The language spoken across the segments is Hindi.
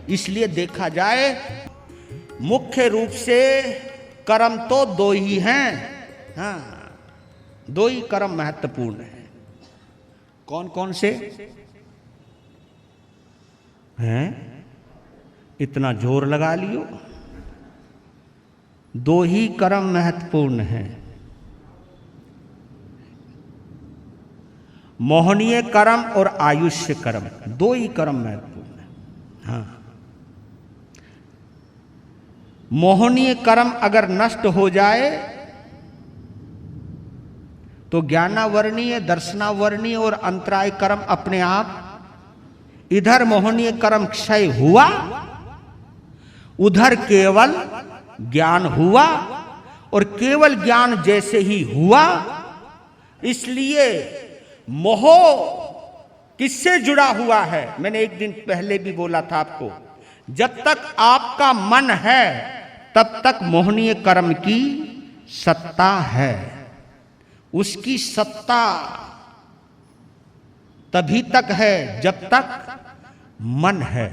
इसलिए देखा जाए मुख्य रूप से कर्म तो दो ही हैं। हाँ, दो ही कर्म महत्वपूर्ण हैं। कौन कौन से हैं? इतना जोर लगा लियो। दो ही कर्म महत्वपूर्ण हैं। मोहनीय कर्म और आयुष्य कर्म, दो ही कर्म महत्वपूर्ण है। हाँ, मोहनीय कर्म अगर नष्ट हो जाए तो ज्ञानावर्णीय, दर्शनावर्णीय और अंतराय कर्म अपने आप, इधर मोहनीय कर्म क्षय हुआ, उधर केवल ज्ञान हुआ, और केवल ज्ञान जैसे ही हुआ, इसलिए मोह किससे जुड़ा हुआ है? मैंने एक दिन पहले भी बोला था आपको, जब तक आपका मन है तब तक मोहनीय कर्म की सत्ता है। उसकी सत्ता तभी तक है जब तक मन है।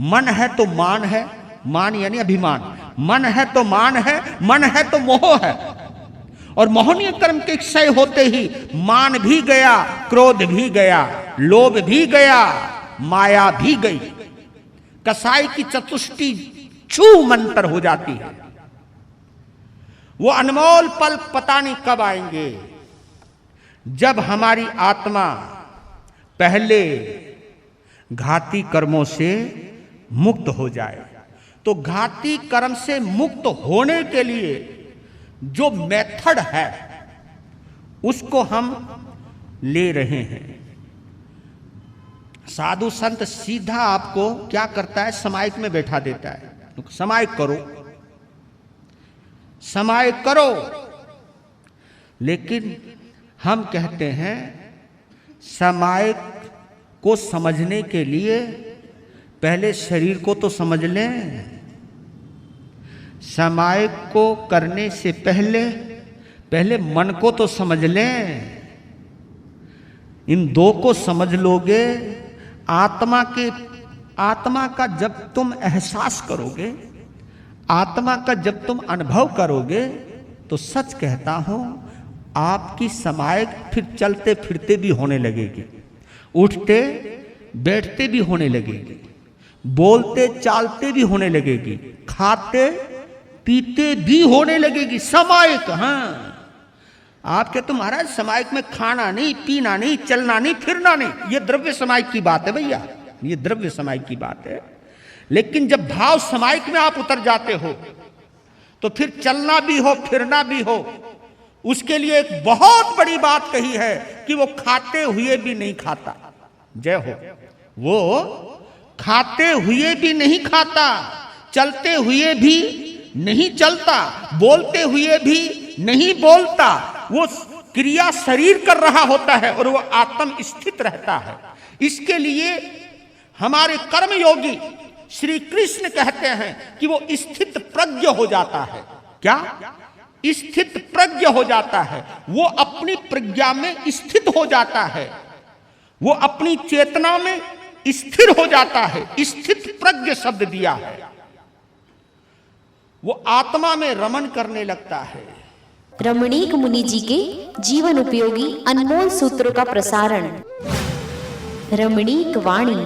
मन है तो मान है, मान यानी अभिमान। मन है तो मान है, मन है तो मोह है। और मोहनीय कर्म के क्षय होते ही मान भी गया, क्रोध भी गया, लोभ भी गया, माया भी गई। कसाई की चतुष्टि छू मंतर हो जाती है। वो अनमोल पल पता नहीं कब आएंगे, जब हमारी आत्मा पहले घाती कर्मों से मुक्त हो जाए। तो घाती कर्म से मुक्त होने के लिए जो मेथड है उसको हम ले रहे हैं। साधु संत सीधा आपको क्या करता है? समायिक में बैठा देता है, समायिक करो, समायिक करो। लेकिन हम कहते हैं समायिक को समझने के लिए पहले शरीर को तो समझ लें। समायिक को करने से पहले मन को तो समझ लें। इन दो को समझ लोगे, आत्मा का जब तुम एहसास करोगे, आत्मा का जब तुम अनुभव करोगे, तो सच कहता हूं आपकी समायिक फिर चलते फिरते भी होने लगेगी, उठते बैठते भी होने लगेगी, बोलते चालते भी होने लगेगी, खाते पीते भी होने लगेगी। समायिक। हाँ, आप कहते महाराज समायिक में खाना नहीं, पीना नहीं, चलना नहीं, फिरना नहीं, ये द्रव्य समायिक की बात है भैया, ये द्रव्य समायिक की बात है। लेकिन जब भाव समायिक में आप उतर जाते हो तो फिर चलना भी हो, फिरना भी हो। उसके लिए एक बहुत बड़ी बात कही है कि वो खाते हुए भी नहीं खाता। जय हो। वो खाते हुए भी नहीं खाता, चलते हुए भी नहीं चलता, बोलते हुए भी नहीं बोलता। वो क्रिया शरीर कर रहा होता है और वो आत्म स्थित रहता है। इसके लिए हमारे कर्मयोगी श्री कृष्ण कहते हैं कि वो स्थित प्रज्ञ हो जाता है। क्या? स्थित प्रज्ञ हो जाता है। वो अपनी प्रज्ञा में स्थित हो जाता है, वो अपनी चेतना में स्थिर हो जाता है। स्थित प्रज्ञ शब्द दिया है। वो आत्मा में रमण करने लगता है। रमणीक मुनि जी के जीवन उपयोगी अनमोल सूत्रों का प्रसारण रमणीक वाणी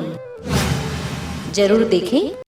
जरूर देखें।